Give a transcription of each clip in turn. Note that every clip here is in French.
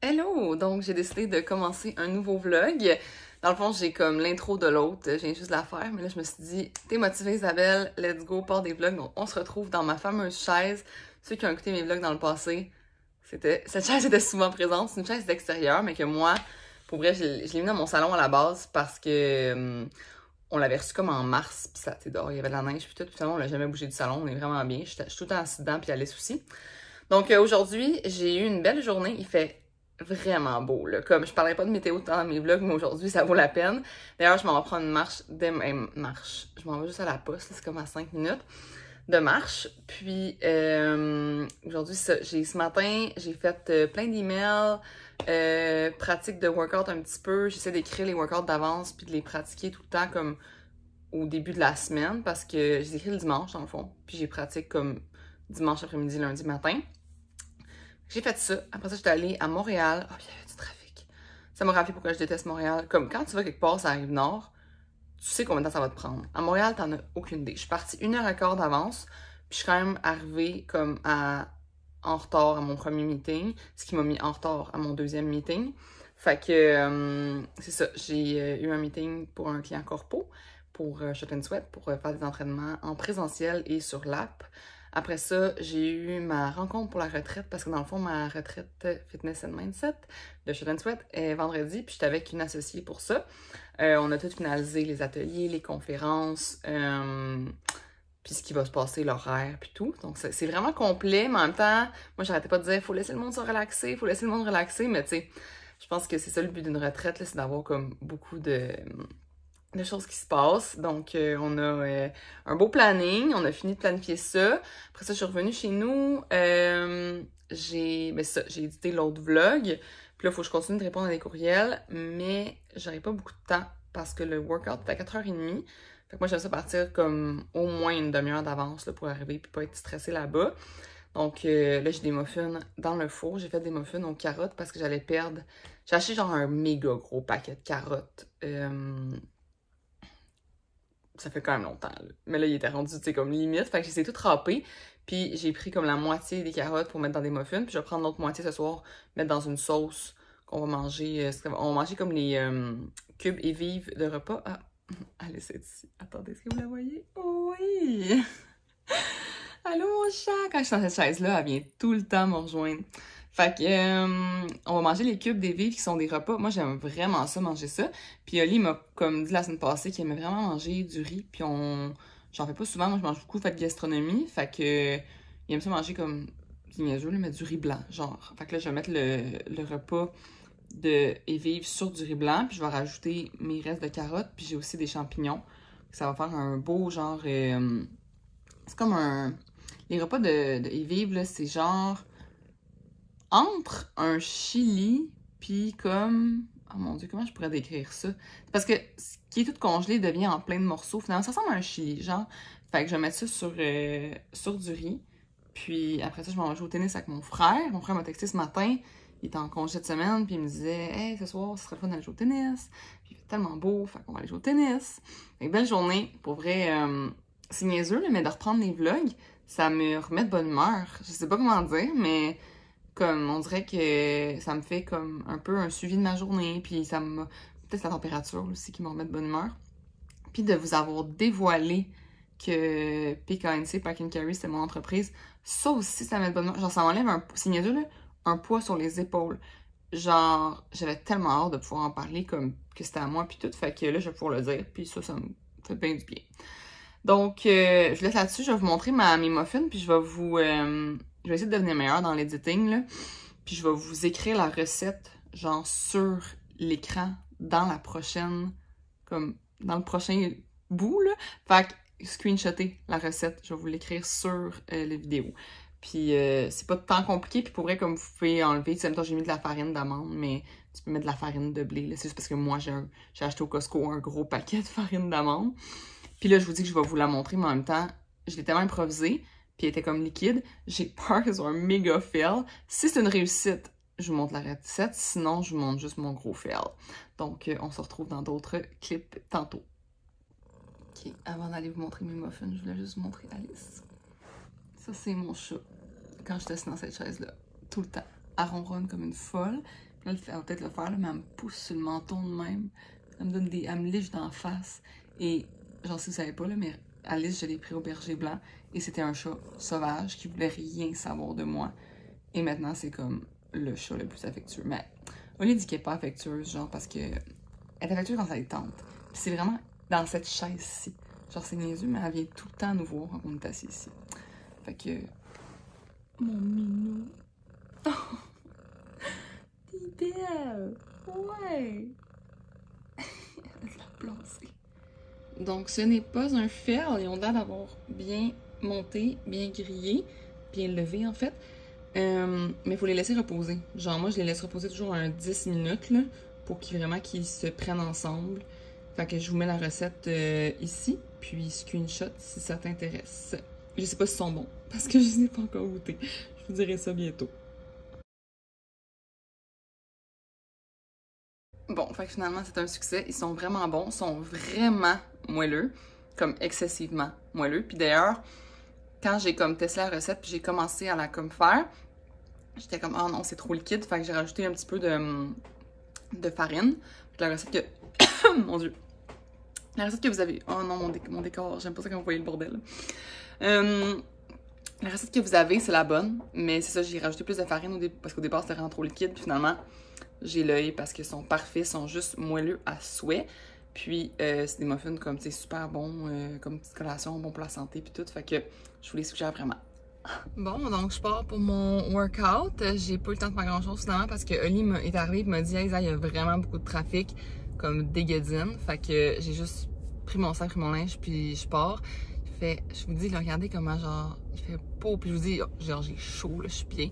Hello! Donc, j'ai décidé de commencer un nouveau vlog. Dans le fond, j'ai comme l'intro de l'autre, je viens juste de la faire, mais là, je me suis dit, t'es motivée Isabelle, let's go, part des vlogs. Donc, on se retrouve dans ma fameuse chaise. Ceux qui ont écouté mes vlogs dans le passé, cette chaise était souvent présente. C'est une chaise d'extérieur, mais que moi, pour vrai, je l'ai mis dans mon salon à la base parce que on l'avait reçu comme en mars, puis ça, dehors, il y avait de la neige, puis tout, finalement, on l'a jamais bougé du salon, on est vraiment bien. Je suis tout le temps assis dedans, puis Alice aussi. Donc, aujourd'hui, j'ai eu une belle journée. Il fait vraiment beau, là. Comme je parlerai pas de météo dans mes vlogs, mais aujourd'hui, ça vaut la peine. D'ailleurs, je m'en vais prendre une marche Je m'en vais juste à la poste, c'est comme à 5 minutes de marche. Puis, aujourd'hui, ce matin, j'ai fait plein d'emails, pratique de workout un petit peu. J'essaie d'écrire les workouts d'avance, puis de les pratiquer tout le temps, comme au début de la semaine, parce que j'ai écrit le dimanche, dans le fond. Puis, j'ai pratique comme dimanche après-midi, lundi matin. J'ai fait ça. Après ça, j'étais allée à Montréal. Oh, puis il y avait du trafic. Ça m'a rappelé pourquoi je déteste Montréal. Comme quand tu vas quelque part, ça arrive nord, tu sais combien de temps ça va te prendre. À Montréal, t'en as aucune idée. Je suis partie 1h15 d'avance, puis je suis quand même arrivée comme en retard à mon premier meeting, ce qui m'a mis en retard à mon deuxième meeting. Fait que c'est ça. J'ai eu un meeting pour un client corpo, pour Shot & Sweat, pour faire des entraînements en présentiel et sur l'app. Après ça, j'ai eu ma rencontre pour la retraite, parce que dans le fond, ma retraite Fitness and Mindset de Shot & Sweat est vendredi, puis j'étais avec une associée pour ça. On a tout finalisé, les ateliers, les conférences, puis ce qui va se passer, l'horaire, puis tout. Donc, c'est vraiment complet, mais en même temps, moi, j'arrêtais pas de dire, faut laisser le monde se relaxer, faut laisser le monde relaxer, mais tu sais, je pense que c'est ça le but d'une retraite, c'est d'avoir comme beaucoup de choses qui se passent. Donc, on a un beau planning. On a fini de planifier ça. Après ça, je suis revenue chez nous. J'ai édité l'autre vlog. Puis là, il faut que je continue de répondre à des courriels. Mais j'aurai pas beaucoup de temps parce que le workout est à 4h30. Fait que moi, j'aime ça partir comme au moins une demi-heure d'avance pour arriver et pas être stressée là-bas. Donc là, j'ai des muffins dans le four. J'ai fait des muffins aux carottes parce que j'allais perdre... J'ai acheté genre un méga gros paquet de carottes. Ça fait quand même longtemps, là. Mais là, il était rendu, tu sais, comme limite. Fait que j'essaie tout râper. Puis j'ai pris comme la moitié des carottes pour mettre dans des muffins. Puis je vais prendre l'autre moitié ce soir, mettre dans une sauce qu'on va manger. On va manger comme les cubes et vives de repas. Ah, allez, c'est ici. Attendez, est-ce que vous la voyez? Oh oui! Allô, mon chat! Quand je suis dans cette chaise-là, elle vient tout le temps me rejoindre. Fait que, on va manger les cubes des vives qui sont des repas. Moi, j'aime vraiment ça, manger ça. Puis Oli m'a comme dit la semaine passée qu'il aimait vraiment manger du riz. Puis j'en fais pas souvent. Moi, je mange beaucoup de gastronomie. Fait que, il aime ça manger comme, c'est niaiseux, mais du riz blanc, genre. Fait que là, je vais mettre le repas et vives sur du riz blanc. Puis je vais rajouter mes restes de carottes. Puis j'ai aussi des champignons. Ça va faire un beau genre, c'est comme les repas de vives, là, c'est genre entre un chili puis comme... Oh mon Dieu, comment je pourrais décrire ça? Parce que ce qui est tout congelé devient en plein de morceaux. Finalement, ça ressemble à un chili, genre. Fait que je vais mettre ça sur du riz. Puis après ça, je m'en vais jouer au tennis avec mon frère. Mon frère m'a texté ce matin. Il était en congé de semaine, puis il me disait « Hey, ce soir, ce serait fun d'aller jouer au tennis. » Puis il fait tellement beau, fait qu'on va aller jouer au tennis. Fait que belle journée. Pour vrai, c'est niaiseux, là, mais de reprendre les vlogs, ça me remet de bonne humeur. Je sais pas comment dire, mais... Comme, on dirait que ça me fait comme un peu un suivi de ma journée, puis ça m'a... Peut-être la température aussi qui me remet de bonne humeur. Puis de vous avoir dévoilé que PKNC, Pack and Carry, c'était mon entreprise, ça aussi, ça me met de bonne humeur. Genre, ça m'enlève c'est niaiseux, là, un poids sur les épaules. Genre, j'avais tellement hâte de pouvoir en parler, comme que c'était à moi, puis tout. Fait que là, je vais pouvoir le dire, puis ça me fait bien du bien. Donc, je laisse là-dessus, je vais vous montrer mes muffins, puis je vais vous... je vais essayer de devenir meilleure dans l'editing, là. Puis je vais vous écrire la recette, genre, sur l'écran, dans la prochaine... Comme, dans le prochain bout, là. Fait que, screenshotter la recette. Je vais vous l'écrire sur la vidéo. Puis c'est pas tant compliqué. Puis pour vrai, comme vous pouvez enlever... Tu sais, en même temps, j'ai mis de la farine d'amande, mais tu peux mettre de la farine de blé, là. C'est juste parce que moi, j'ai acheté au Costco un gros paquet de farine d'amande. Puis là, je vous dis que je vais vous la montrer, mais en même temps, je l'ai tellement improvisée, puis elle était comme liquide. J'ai peur que ce soit un méga fail. Si c'est une réussite, je vous montre la recette. Sinon, je vous montre juste mon gros fail. Donc, on se retrouve dans d'autres clips tantôt. Ok, avant d'aller vous montrer mes muffins, je voulais juste vous montrer Alice. Ça, c'est mon chat. Quand je suis assise dans cette chaise-là, tout le temps. Elle ronronne comme une folle. Là, elle va peut-être le faire, là, mais elle me pousse sur le menton de même. Elle me liche d'en face. Et, genre, si vous savez pas, là, mais Alice, je l'ai pris au berger blanc. Et c'était un chat sauvage qui voulait rien savoir de moi. Et maintenant, c'est comme le chat le plus affectueux. Mais Oli dit qu'elle est pas affectueuse, genre, parce que elle est affectueuse quand ça les tente. Puis c'est vraiment dans cette chaise-ci. Genre, c'est niaiseux, mais elle vient tout le temps nous voir quand on est assis ici. Fait que... Mon minou. Oh! T'es belle! Ouais! Elle l'a placé. Donc, ce n'est pas un fail. Ils ont l'air d'avoir bien monté, bien grillé, bien levé, en fait. Mais il faut les laisser reposer. Genre, moi, je les laisse reposer toujours un 10 minutes, là, pour qu'ils se prennent ensemble. Fait que je vous mets la recette ici, puis screenshot si ça t'intéresse. Je sais pas s'ils sont bons, parce que je les ai pas encore goûtés. Je vous dirai ça bientôt. Bon, fait que finalement, c'est un succès. Ils sont vraiment bons, ils sont vraiment moelleux, comme excessivement moelleux. Puis d'ailleurs, quand j'ai comme testé la recette, puis j'ai commencé à la comme faire, j'étais comme, oh non, c'est trop liquide. Fait que j'ai rajouté un petit peu de farine. La recette que... Mon Dieu. La recette que vous avez... Oh non, mon décor, j'aime pas ça quand vous voyez le bordel. La recette que vous avez, c'est la bonne. Mais c'est ça, j'ai rajouté plus de farine parce qu'au départ, c'était vraiment trop liquide. Puis finalement, j'ai l'œil parce qu'ils sont parfaits, ils sont juste moelleux à souhait. Puis c'est des muffins comme, c'est super bon, comme petite collation, bon pour la santé puis tout. Fait que je vous les suggère vraiment. Bon, donc je pars pour mon workout. J'ai pas eu le temps de faire grand-chose finalement parce que Oli est arrivé et m'a dit « Hey, il y a vraiment beaucoup de trafic, comme dégueudine. » Fait que j'ai juste pris mon sac, pris mon linge, puis je pars. Je vous dis, là, regardez comment, genre, il fait beau, puis je vous dis, genre, j'ai chaud, là, je suis bien.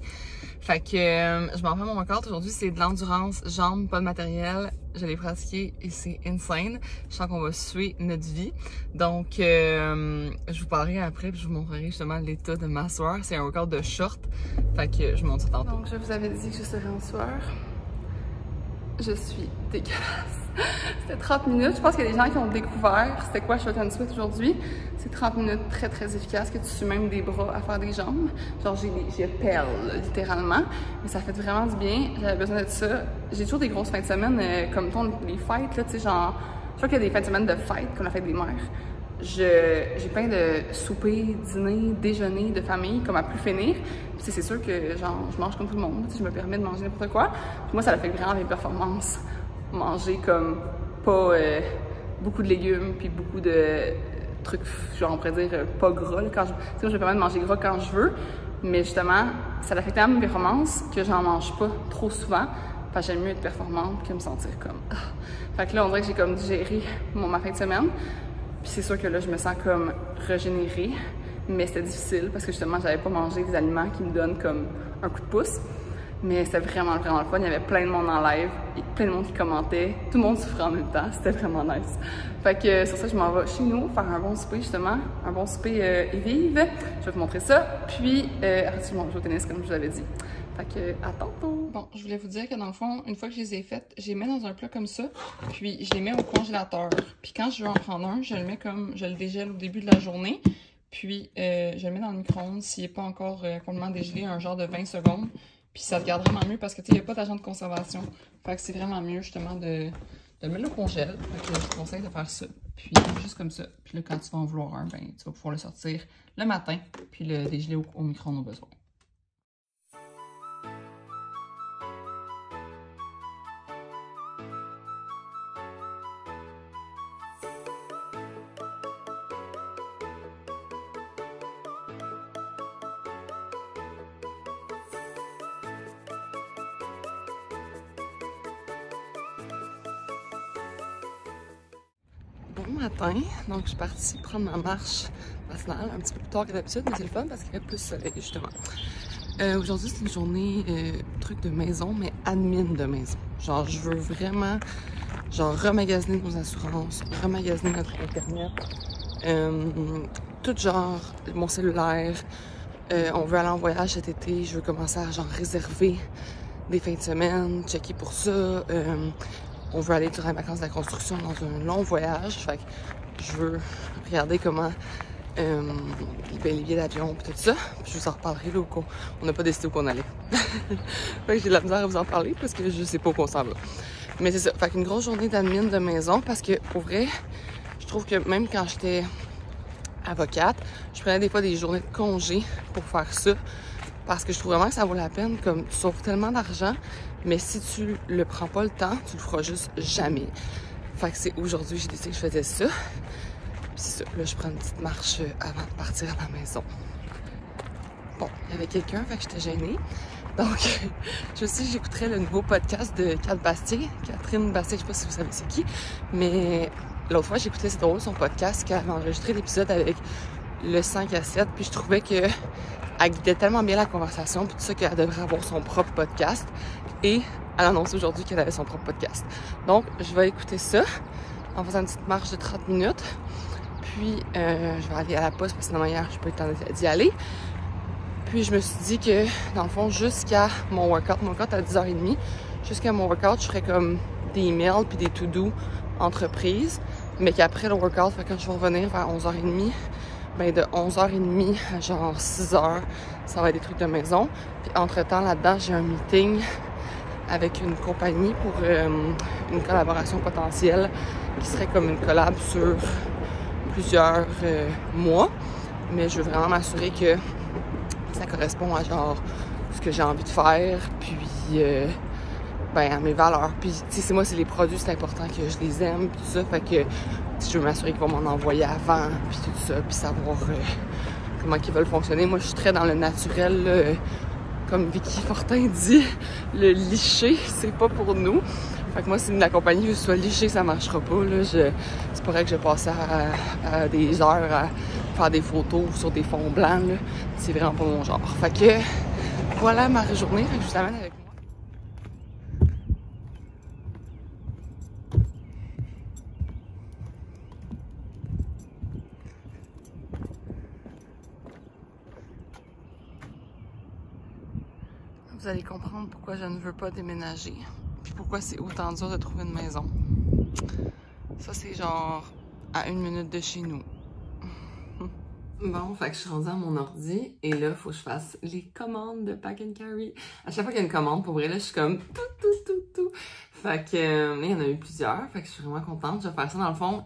Fait que je m'en fais mon workout. Aujourd'hui, c'est de l'endurance, jambes, pas de matériel. Je l'ai pratiqué et c'est insane. Je sens qu'on va suer notre vie. Donc, je vous parlerai après, puis je vous montrerai justement l'état de ma sueur. C'est un workout de short. Fait que je monte ça tantôt. Donc, je vous avais dit que je serais en sueur. Je suis dégueulasse. C'était 30 minutes. Je pense qu'il y a des gens qui ont découvert c'était quoi Short and Sweat aujourd'hui. C'est 30 minutes très très efficace que tu suis même des bras à faire des jambes. Genre j'ai perle littéralement. Mais ça fait vraiment du bien. J'avais besoin de ça. J'ai toujours des grosses fins de semaine comme les fêtes là, tu sais genre. Je crois qu'il y a des fins de semaine de fêtes comme la fête des mères. J'ai plein de soupers, dîners, déjeuners de famille comme à plus finir. Puis c'est sûr que genre je mange comme tout le monde. Je me permets de manger n'importe quoi. Puis moi ça fait vraiment mes performances. Manger comme pas beaucoup de légumes puis beaucoup de trucs, genre on pourrait dire pas gras. Là, quand je me permets de manger gras quand je veux, mais justement, ça affecte tellement mes performances que j'en mange pas trop souvent. Parce que j'aime mieux être performante que me sentir comme... Ah. Fait que là, on dirait que j'ai comme digéré ma fin de semaine. Puis c'est sûr que là, je me sens comme régénérée. Mais c'était difficile parce que justement, j'avais pas mangé des aliments qui me donnent comme un coup de pouce. Mais c'était vraiment, vraiment le fun. Il y avait plein de monde en live, et plein de monde qui commentait. Tout le monde souffrait en même temps. C'était vraiment nice. Fait que sur ça, je m'en vais chez nous faire un bon souper, justement. Un bon souper et vive. Je vais vous montrer ça. Puis, après, je vais jouer au tennis, comme je vous l'avais dit. Fait que, à tantôt! Bon, je voulais vous dire que dans le fond, une fois que je les ai faites, je les mets dans un plat comme ça. Puis, je les mets au congélateur. Puis, quand je veux en prendre un, je le mets comme, je le dégèle au début de la journée. Puis, je le mets dans le micro-ondes s'il n'est pas encore complètement dégelé, un genre de 20 secondes. Puis ça te garde vraiment mieux parce que tu sais, il n'y a pas d'agent de conservation. Fait que c'est vraiment mieux justement de le mettre au congèle. Fait que je te conseille de faire ça. Puis juste comme ça. Puis là, quand tu vas en vouloir un, ben tu vas pouvoir le sortir le matin. Puis le dégeler au micro-ondes au besoin. Bon matin, donc je suis partie prendre ma marche matinale un petit peu plus tard que d'habitude, mais c'est le fun parce qu'il y a plus de soleil justement. Aujourd'hui c'est une journée truc de maison, mais admin de maison. Genre je veux vraiment genre remagasiner nos assurances, remagasiner notre internet, tout genre mon cellulaire. On veut aller en voyage cet été, je veux commencer à genre réserver des fins de semaine, checker pour ça. On veut aller durant les vacances de la construction dans un long voyage. Fait que je veux regarder comment les billets d'avion puis tout ça. Puis je vous en reparlerai là où on n'a pas décidé où qu'on allait. Fait que j'ai de la misère à vous en parler parce que je sais pas où on s'en va. Mais c'est ça, fait qu'une grosse journée d'admin de maison parce que pour vrai, je trouve que même quand j'étais avocate, je prenais des fois des journées de congé pour faire ça parce que je trouve vraiment que ça vaut la peine, comme tu sauves tellement d'argent, mais si tu le prends pas le temps, tu le feras juste jamais. Fait que c'est aujourd'hui j'ai décidé que je faisais ça. Puis c'est ça, là je prends une petite marche avant de partir à la maison. Bon, il y avait quelqu'un, fait que j'étais gênée. Donc, je sais, j'écouterais le nouveau podcast de Kat Bastier. Catherine Bastier, je sais pas si vous savez c'est qui. Mais l'autre fois, j'écoutais, c'est drôle, son podcast, qu'elle avait enregistré l'épisode avec le 5 à 7. Puis je trouvais qu'elle guidait tellement bien la conversation, puis tout ça, qu'elle devrait avoir son propre podcast. Et elle annonce aujourd'hui qu'elle avait son propre podcast. Donc, je vais écouter ça en faisant une petite marche de 30 minutes. Puis, je vais aller à la poste parce que sinon, hier, je n'ai pas eu le temps d'y aller. Puis je me suis dit que, dans le fond, jusqu'à mon workout à 10h30, jusqu'à mon workout, je ferais comme des emails puis des to-do entreprises. Mais qu'après le workout, quand je vais revenir vers 11h30, ben de 11h30 à genre 6h, ça va être des trucs de maison. Puis entre-temps, là-dedans, j'ai un meeting avec une compagnie pour une collaboration potentielle qui serait comme une collab sur plusieurs mois. Mais je veux vraiment m'assurer que ça correspond à genre ce que j'ai envie de faire, puis ben à mes valeurs. Puis tu sais, c'est les produits, c'est important que je les aime, puis tout ça, fait que je veux m'assurer qu'ils vont m'en envoyer avant, puis tout ça, puis savoir comment ils veulent fonctionner. Moi, je suis très dans le naturel, comme Vicky Fortin dit, le liché, c'est pas pour nous. Fait que moi, si la compagnie veut que ce soit liché, ça marchera pas, là. C'est pas vrai que je passe à des heures à faire des photos sur des fonds blancs, là. C'est vraiment pas mon genre. Fait que voilà ma journée, fait que je vous amène avec moi. Vous allez comprendre pourquoi je ne veux pas déménager, puis pourquoi c'est autant dur de trouver une maison. Ça, c'est genre à 1 minute de chez nous. Bon, fait que je suis rendue à mon ordi et là, il faut que je fasse les commandes de Pack and Carry. À chaque fois qu'il y a une commande, pour vrai, là, je suis comme tout. Fait que là, il y en a eu plusieurs, fait que je suis vraiment contente. Je vais faire ça dans le fond.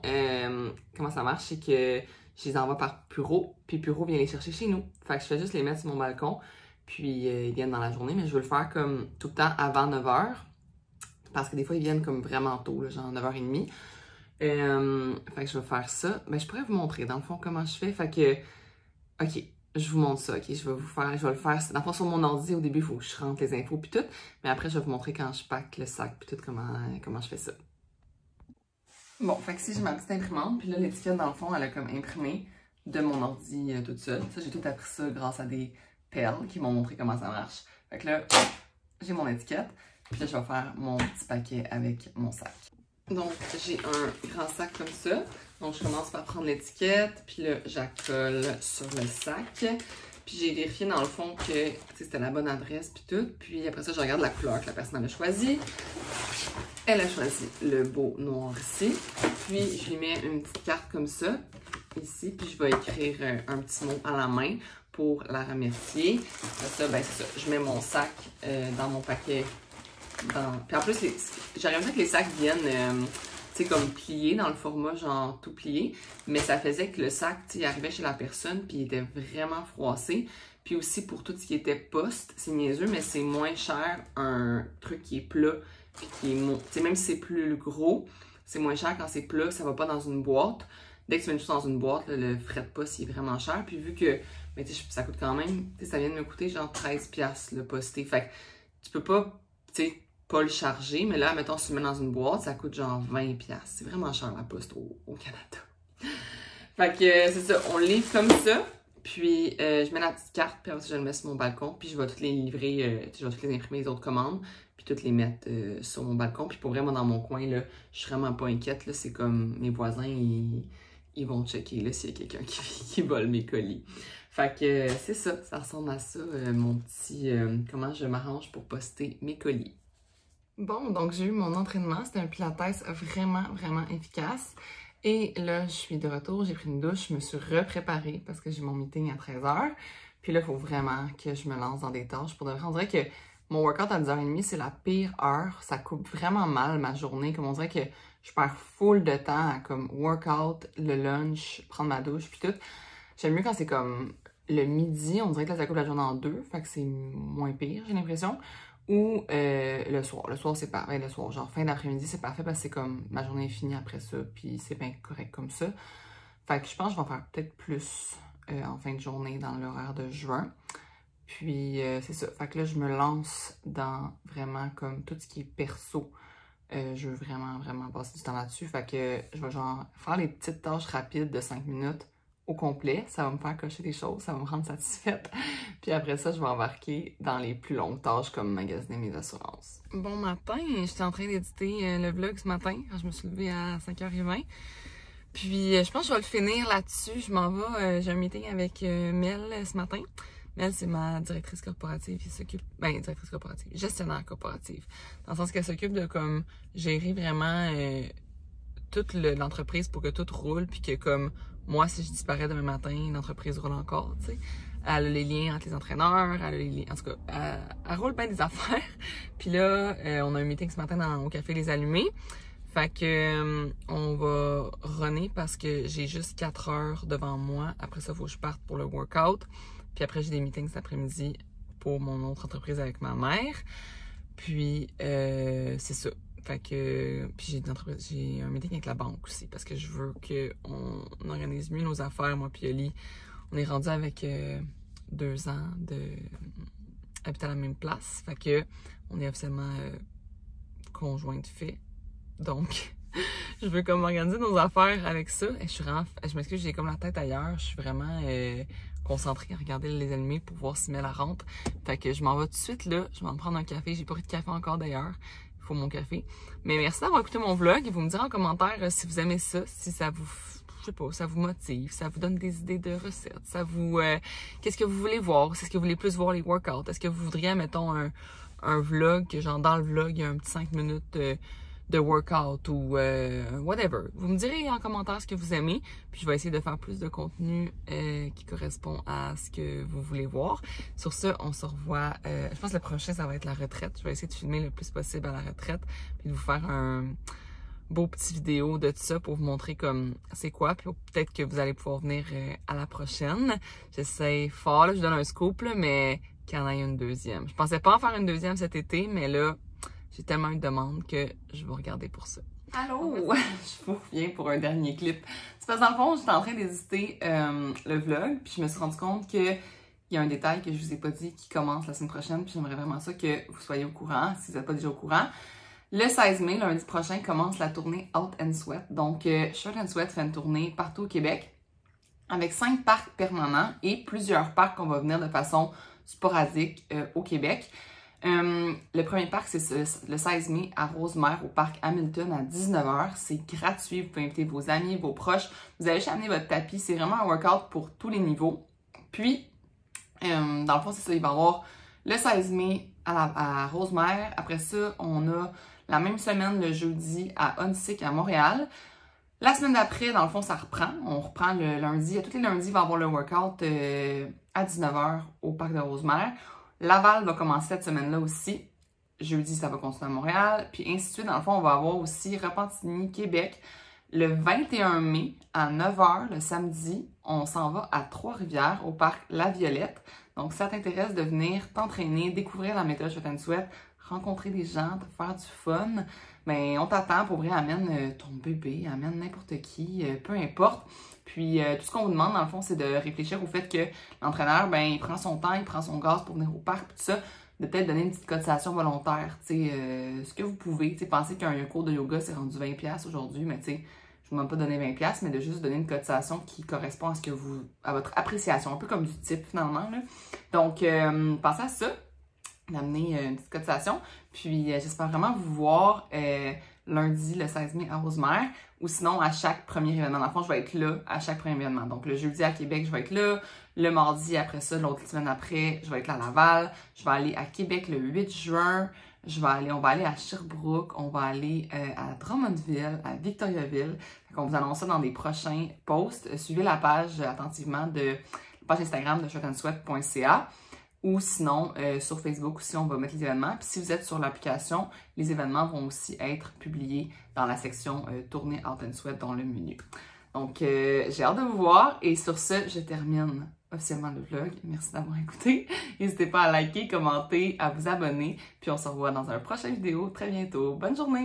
Comment ça marche, c'est que je les envoie par Puro, puis Puro vient les chercher chez nous. Fait que je fais juste les mettre sur mon balcon, puis ils viennent dans la journée, mais je veux le faire comme tout le temps avant 9h. Parce que des fois, ils viennent comme vraiment tôt, là, genre 9h30. Fait que je vais faire ça. Ben, je pourrais vous montrer, dans le fond, comment je fais. Fait que, OK, je vous montre ça, OK? Je vais le faire. Dans le fond, sur mon ordi, au début, il faut que je rentre les infos puis tout. Mais après, je vais vous montrer quand je pack le sac puis tout, comment je fais ça. Bon, fait que si j'ai ma petite imprimante, puis là, l'étiquette, dans le fond, elle a comme imprimé de mon ordi toute seule. Ça, j'ai tout appris ça grâce à des perles qui m'ont montré comment ça marche. Fait que là, j'ai mon étiquette. Puis là, je vais faire mon petit paquet avec mon sac. Donc, j'ai un grand sac comme ça. Donc, je commence par prendre l'étiquette, puis là, j'accole sur le sac. Puis j'ai vérifié dans le fond que c'était la bonne adresse, puis tout. Puis après ça, je regarde la couleur que la personne a choisie. Elle a choisi le beau noir ici. Puis, je lui mets une petite carte comme ça, ici. Puis, je vais écrire un petit mot à la main pour la remercier. Après ça, ben c'est ça. Je mets mon sac dans mon paquet. Puis en plus, j'aurais aimé que les sacs viennent, tu sais, comme pliés dans le format, genre tout plié. Mais ça faisait que le sac, tu sais, il arrivait chez la personne, puis il était vraiment froissé. Puis aussi, pour tout ce qui était poste, c'est niaiseux, mais c'est moins cher un truc qui est plat, puis qui est mou. Tu sais, même si c'est plus gros, c'est moins cher quand c'est plat, ça va pas dans une boîte. Dès que tu mets une chose dans une boîte, là, le frais de poste, il est vraiment cher. Puis vu que, ben, tu sais, ça coûte quand même, tu sais, ça vient de me coûter genre 13$ le posté. Fait que tu peux pas, tu sais, pas le charger, mais là, mettons, si tu le mets dans une boîte, ça coûte genre 20$. C'est vraiment cher la poste au Canada. Fait que c'est ça, on le livre comme ça, puis je mets la petite carte, puis après ça, je le mets sur mon balcon, puis je vais toutes les livrer, je vais toutes les imprimer, les autres commandes, puis toutes les mettre sur mon balcon. Puis pour vraiment dans mon coin, là, je suis vraiment pas inquiète, là, c'est comme mes voisins, ils vont checker là s'il y a quelqu'un qui vole mes colis. Fait que c'est ça, ça ressemble à ça, mon petit, comment je m'arrange pour poster mes colis. Bon, donc j'ai eu mon entraînement, c'était un pilates vraiment efficace. Et là, je suis de retour, j'ai pris une douche, je me suis repréparée parce que j'ai mon meeting à 13h. Puis là, il faut vraiment que je me lance dans des tâches pour de vrai. On dirait que mon workout à 10h30, c'est la pire heure. Ça coupe vraiment mal ma journée. Comme on dirait que je perds full de temps à comme workout, le lunch, prendre ma douche, puis tout. J'aime mieux quand c'est comme le midi, on dirait que là, ça coupe la journée en deux. Fait que c'est moins pire, j'ai l'impression. Ou le soir. Le soir, c'est parfait. Le soir, genre fin d'après-midi, c'est parfait parce que c'est comme ma journée est finie après ça, puis c'est bien correct comme ça. Fait que je pense que je vais en faire peut-être plus en fin de journée dans l'horaire de juin. Puis c'est ça. Fait que là, je me lance dans vraiment comme tout ce qui est perso. Je veux vraiment passer du temps là-dessus. Fait que je vais genre faire les petites tâches rapides de 5 minutes au complet. Ça va me faire cocher des choses, ça va me rendre satisfaite. Puis après ça, je vais embarquer dans les plus longues tâches comme magasiner mes assurances. Bon matin, j'étais en train d'éditer le vlog ce matin quand je me suis levée à 5h20. Puis je pense que je vais le finir là-dessus. Je m'en vais, j'ai un meeting avec Mel ce matin. Mel, c'est ma directrice corporative qui s'occupe, directrice corporative, gestionnaire corporative. Dans le sens qu'elle s'occupe de comme gérer vraiment toute l'entreprise pour que tout roule, puis que comme moi, si je disparais demain matin, l'entreprise roule encore, tu sais. Elle a les liens entre les entraîneurs, elle a les liens, en tout cas, elle roule bien des affaires. Puis là, on a un meeting ce matin au Café Les Allumés. Fait que on va runner parce que j'ai juste 4 heures devant moi. Après ça, il faut que je parte pour le workout. Puis après, j'ai des meetings cet après-midi pour mon autre entreprise avec ma mère. Puis c'est ça. Fait que puis j'ai un meeting avec la banque aussi parce que je veux qu'on organise mieux nos affaires. Moi puis Oli, on est rendu avec 2 ans d'habiter à la même place. Fait que on est officiellement conjoint de fait. Donc, je veux comme organiser nos affaires avec ça. Et je m'excuse, j'ai comme la tête ailleurs. Je suis vraiment concentrée à regarder Les Allumés pour voir si Mel rentre. Fait que je m'en vais tout de suite là. Je vais me prendre un café. J'ai pas pris de café encore d'ailleurs. Il faut mon café. Mais merci d'avoir écouté mon vlog. Et vous me direz en commentaire si vous aimez ça, si ça vous, je sais pas, ça vous motive, ça vous donne des idées de recettes, ça vous, qu'est-ce que vous voulez voir? Est-ce que vous voulez plus voir les workouts? Est-ce que vous voudriez, mettons, un vlog, que genre dans le vlog, il y a un petit 5 minutes de workout ou whatever. Vous me direz en commentaire ce que vous aimez, puis je vais essayer de faire plus de contenu qui correspond à ce que vous voulez voir. Sur ce, on se revoit, je pense que le prochain, ça va être la retraite. Je vais essayer de filmer le plus possible à la retraite, puis de vous faire un beau petit vidéo de tout ça pour vous montrer comme c'est quoi, puis peut-être que vous allez pouvoir venir à la prochaine. J'essaie fort, là, je donne un scoop, là, mais qu'il y en ait une deuxième. Je pensais pas en faire une deuxième cet été, mais là, j'ai tellement une demande que je vais regarder pour ça. Allô! Je vous reviens pour un dernier clip. C'est parce que dans le fond, j'étais en train d'éditer le vlog, puis je me suis rendu compte qu'il y a un détail que je vous ai pas dit qui commence la semaine prochaine, puis j'aimerais vraiment ça que vous soyez au courant, si vous n'êtes pas déjà au courant. Le 16 mai, lundi prochain, commence la tournée Out and Sweat. Donc, Shirt and Sweat fait une tournée partout au Québec avec 5 parcs permanents et plusieurs parcs qu'on va venir de façon sporadique au Québec. Le premier parc, c'est le 16 mai à Rosemère, au parc Hamilton à 19h. C'est gratuit, vous pouvez inviter vos amis, vos proches. Vous allez juste amener votre tapis. C'est vraiment un workout pour tous les niveaux. Puis, dans le fond, c'est ça, il va y avoir le 16 mai à Rosemère. Après ça, on a la même semaine, le jeudi, à Onsic à Montréal. La semaine d'après, dans le fond, ça reprend. On reprend le lundi. Tous les lundis, il va y avoir le workout à 19h au parc de Rosemère. Laval va commencer cette semaine-là aussi. Jeudi, ça va continuer à Montréal. Puis ainsi de suite. Dans le fond, on va avoir aussi Repentigny, Québec. Le 21 mai, à 9h, le samedi, on s'en va à Trois-Rivières, au parc La Violette. Donc, si ça t'intéresse de venir t'entraîner, découvrir la méthode Shirt and Sweat, rencontrer des gens, te faire du fun, ben on t'attend. Pour vrai, amène ton bébé, amène n'importe qui, peu importe. Puis tout ce qu'on vous demande, dans le fond, c'est de réfléchir au fait que l'entraîneur, ben il prend son temps, il prend son gaz pour venir au parc, puis tout ça, de peut-être donner une petite cotisation volontaire, tu sais, ce que vous pouvez. Tu sais, pensez qu'un cours de yoga, c'est rendu 20$ aujourd'hui, mais tu sais, je vous demande pas de donner 20$, mais de juste donner une cotisation qui correspond à ce que à votre appréciation, un peu comme du type finalement, là. Donc, pensez à ça, d'amener une petite cotisation. Puis j'espère vraiment vous voir lundi, le 16 mai à Rosemère, ou sinon à chaque premier événement. Dans le fond, je vais être là à chaque premier événement. Donc le jeudi à Québec, je vais être là. Le mardi, après ça, l'autre semaine après, je vais être là à Laval. Je vais aller à Québec le 8 juin. on va aller à Sherbrooke, on va aller à Drummondville, à Victoriaville. On vous annonce ça dans des prochains posts. Suivez la page attentivement de la page Instagram de shirtandsweat.ca ou sinon sur Facebook aussi, on va mettre les événements. Puis si vous êtes sur l'application, les événements vont aussi être publiés dans la section Tournée Out and Sweat dans le menu. Donc, j'ai hâte de vous voir et sur ce, je termine officiellement le vlog. Merci d'avoir écouté. N'hésitez pas à liker, commenter, à vous abonner. Puis on se revoit dans un prochain vidéo très bientôt. Bonne journée!